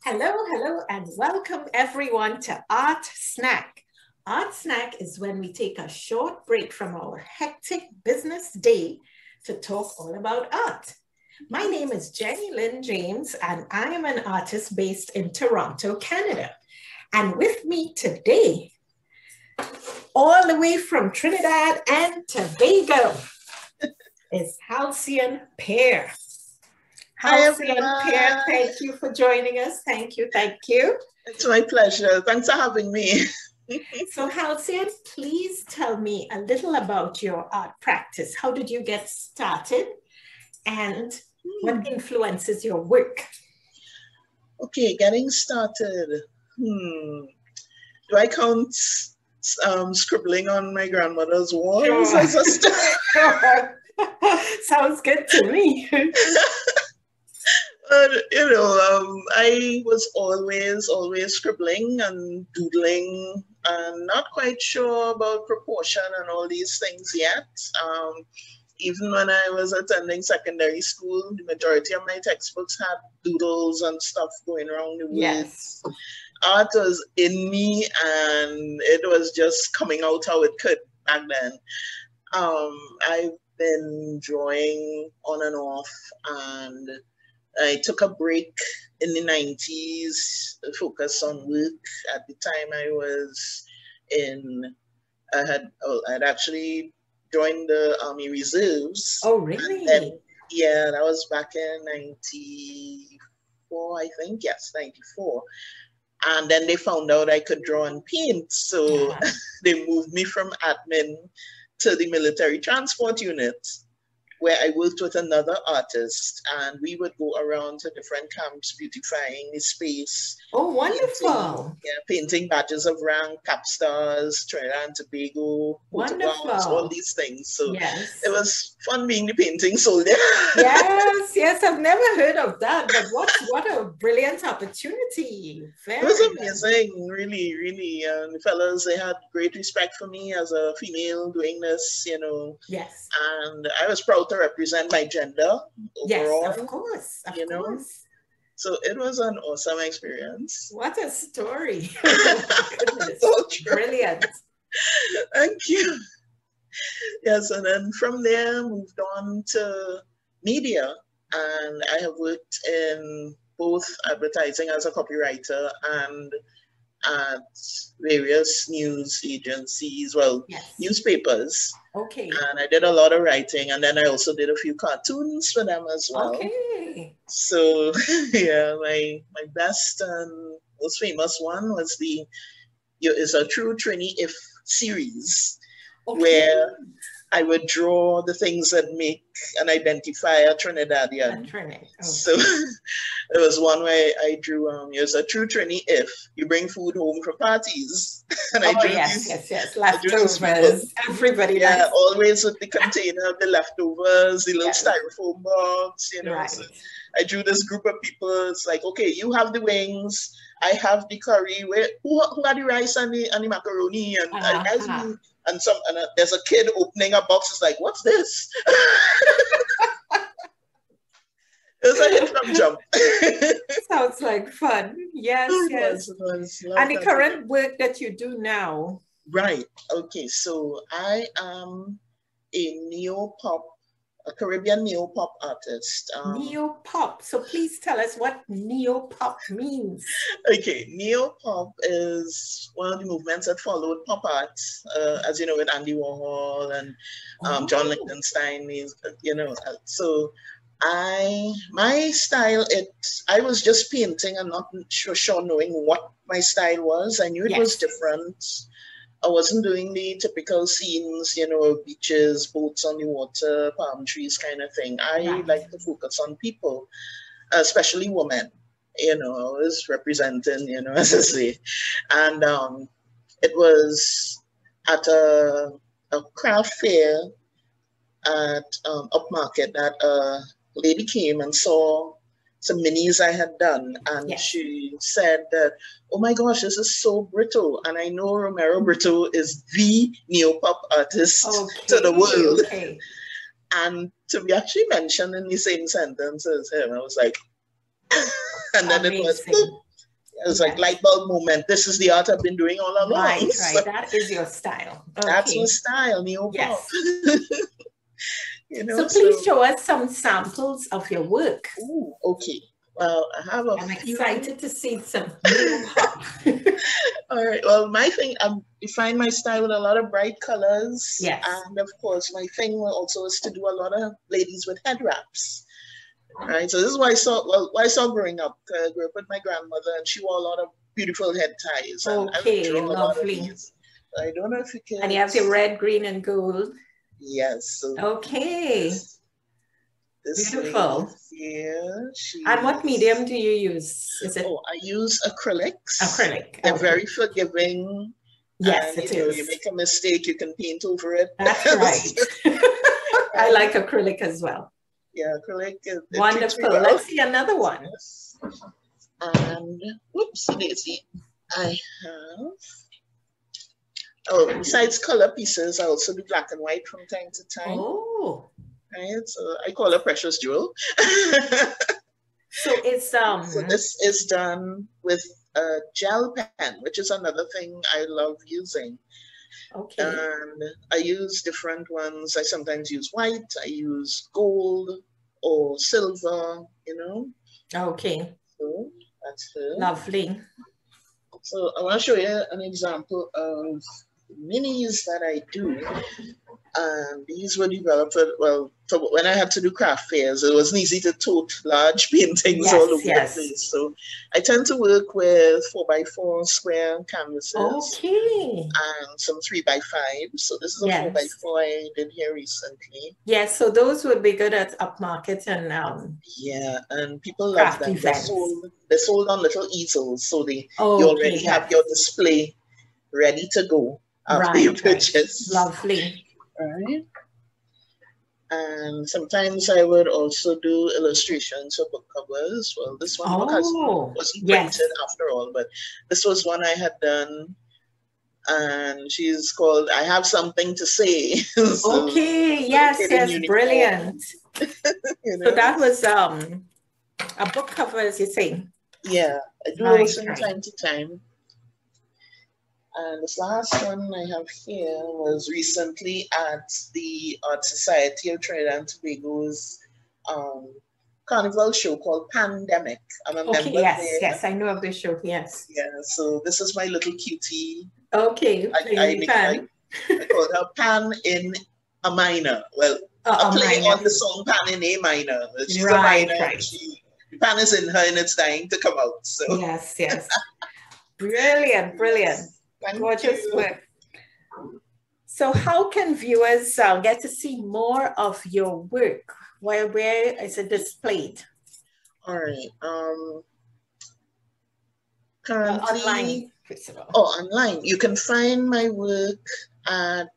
Hello, hello, and welcome everyone to Art Snack. Art Snack is when we take a short break from our hectic business day to talk all about art. My name is Jennylynd James, and I am an artist based in Toronto, Canada. And with me today, all the way from Trinidad and Tobago, is Halcian Pierre. Halcian Pierre, thank you for joining us. Thank you, thank you. It's my pleasure. Thanks for having me. So Halcian, please tell me a little about your art practice. How did you get started and what influences your work? Okay, getting started. Do I count scribbling on my grandmother's walls as a start? Sure. Sounds good to me. I was always scribbling and doodling and not quite sure about proportion and all these things yet. Even when I was attending secondary school, the majority of my textbooks had doodles and stuff going around the woods. Yes. Art was in me and it was just coming out how it could back then. I've been drawing on and off, and I took a break in the 90s, focused on work. At the time I had actually joined the Army Reserves. Oh, really? Then, yeah, that was back in 94, I think. Yes, 94. And then they found out I could draw and paint. So they moved me from admin to the military transport unit, where I worked with another artist, and we would go around to different camps, beautifying the space. Oh, wonderful. Painting badges of rank, cap stars, Trinidad and Tobago, wonderful, all these things. So yes, it was fun being the painting soldier. Yes, I've never heard of that, but what a brilliant opportunity. It was amazing, really, really. And the fellas, they had great respect for me as a female doing this, Yes. And I was proud to represent my gender overall. Yes, of course. So it was an awesome experience. What a story. Oh, goodness. So brilliant. Thank you. Yes, and then from there moved on to media, and I have worked in both advertising as a copywriter and at various news agencies, newspapers. Okay. And I did a lot of writing, and then I also did a few cartoons for them as well. Okay. So yeah, my best and most famous one was is a True Trini If series, where I would draw the things that make and identify a Trinidadian. So there was one where I drew, it was a True Trini If you bring food home from parties. And I drew yes. Leftovers. Everybody likes. Always with the container of the leftovers, the little styrofoam box, Right. So I drew this group of people. It's like, okay, you have the wings, I have the curry. Who had the rice and the macaroni? And there's a kid opening a box. It's like, what's this? It was a hit from jump. Sounds like fun. Yes. It was. And the current work that you do now. Right. Okay. So I am a Caribbean neo-pop artist. Neo-pop. So please tell us what neo-pop means. Okay, neo-pop is one of the movements that followed pop art, as you know, with Andy Warhol and John Lichtenstein. So my style, I was just painting and not sure knowing what my style was. I knew it was different. I wasn't doing the typical scenes, beaches, boats on the water, palm trees kind of thing. I like to focus on people, especially women. I was representing, as I say. And it was at a craft fair at Upmarket that a lady came and saw some minis I had done, and she said that, oh my gosh, this is so Brito, and I know Romero Brito is the neo-pop artist to the world. And to be actually mentioned in the same sentence as him, I was like, and then it was, It's like light bulb moment. This is the art I've been doing all along. Right, So right. That is your style. Okay. that's my style, neo-pop. Yes. You know, so please show us some samples of your work. Ooh, okay. Well, I have I'm excited to see some neo-pop. All right. Well, my thing, I define my style with a lot of bright colors. Yes. And of course, my thing also is to do a lot of ladies with head wraps. Right. So this is why I saw growing up. I grew up with my grandmother, and she wore a lot of beautiful head ties. And okay, I lovely. I don't know if you can. And you have the red, green, and gold. Yes. So okay. This beautiful. Here, and what medium do you use? Is it? Oh, I use acrylics. Acrylic. They're very forgiving. Yes, and, it is. You make a mistake, you can paint over it. That's right. I like acrylic as well. Yeah, acrylic. Wonderful. Well. Let's see another one. Yes. And whoops, Daisy. I have. Oh, besides color pieces, I also do black and white from time to time. Oh. Right, so I call it precious jewel. So it's So this is done with a gel pen, which is another thing I love using. Okay. And I use different ones. I sometimes use white. I use gold or silver. You know. Okay. So that's it. Lovely. So I want to show you an example of minis that I do. And these were developed, well, when I had to do craft fairs, it wasn't easy to tote large paintings all over the place. So I tend to work with 4x4 square canvases. Okay. And some 3x5. So this is a 4x4 I did here recently. Yes, so those would be good at upmarket and yeah, and people love them. They're sold on little easels, so you already have your display ready to go after you purchase. Lovely. Right. And sometimes I would also do illustrations for book covers. Well, this one wasn't printed after all, but this was one I had done. And she's called I Have Something to Say. So, okay, yes, brilliant. You know? So that was a book cover, as you say. Yeah, I do those from time to time. And this last one I have here was recently at the Art Society of Trinidad and Tobago's carnival show called Pandemic. I'm a member there. Yes, I know of the show, yes. Yeah, so this is my little cutie. Okay, I call her Pan in a minor. Well, I'm playing on the song Pan in A minor. She's a minor. Right. Pan is in her and it's dying to come out. So yes. Brilliant. Gorgeous work. So how can viewers get to see more of your work? Where is it displayed? All right. Currently, online. Online. You can find my work at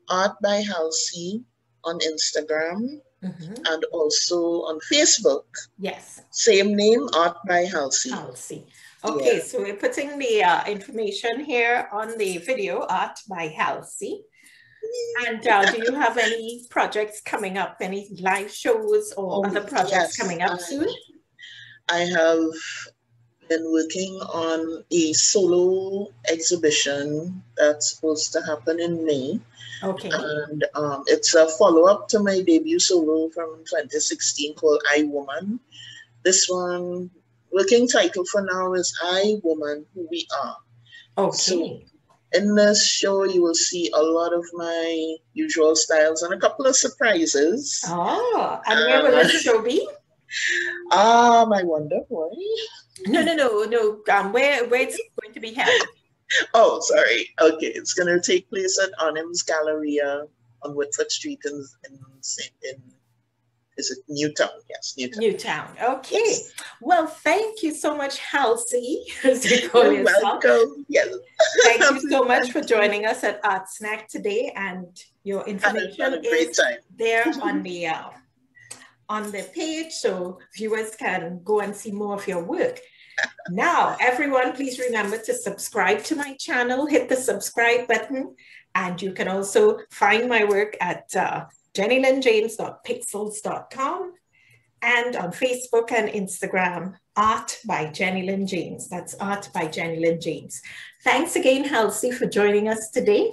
Art by Halcie on Instagram and also on Facebook. Yes. Same name, Art by Halcie. Okay, so we're putting the information here on the video, Art by Halcie. And do you have any projects coming up, any live shows or other projects coming up soon? I have been working on a solo exhibition that's supposed to happen in May. Okay. And it's a follow-up to my debut solo from 2016 called I, Woman. This one, working title for now is I, Woman, Who We Are. Okay. So in this show, you will see a lot of my usual styles and a couple of surprises. Oh, and where will this show be? I wonder why. No. Where it's going to be held? Oh, sorry. Okay, it's going to take place at Arnim's Galleria on Whitford Street in is it Newtown? Yes, Newtown. Newtown. Okay. Yes. Well, thank you so much, Halcie, as you call yourself. Welcome. Yes. Thank you so much for joining us at Art Snack today, and your information is there on the page, so viewers can go and see more of your work. Now, everyone, please remember to subscribe to my channel, hit the subscribe button, and you can also find my work at JennylyndJames.pixels.com. and on Facebook and Instagram, Art by Jennylynd James. That's Art by Jennylynd James. Thanks again, Halcie, for joining us today.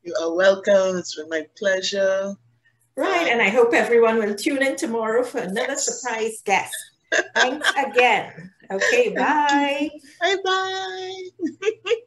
You are welcome. It's been my pleasure. Right, and I hope everyone will tune in tomorrow for another surprise guest. Thanks again. Okay, bye. Bye-bye.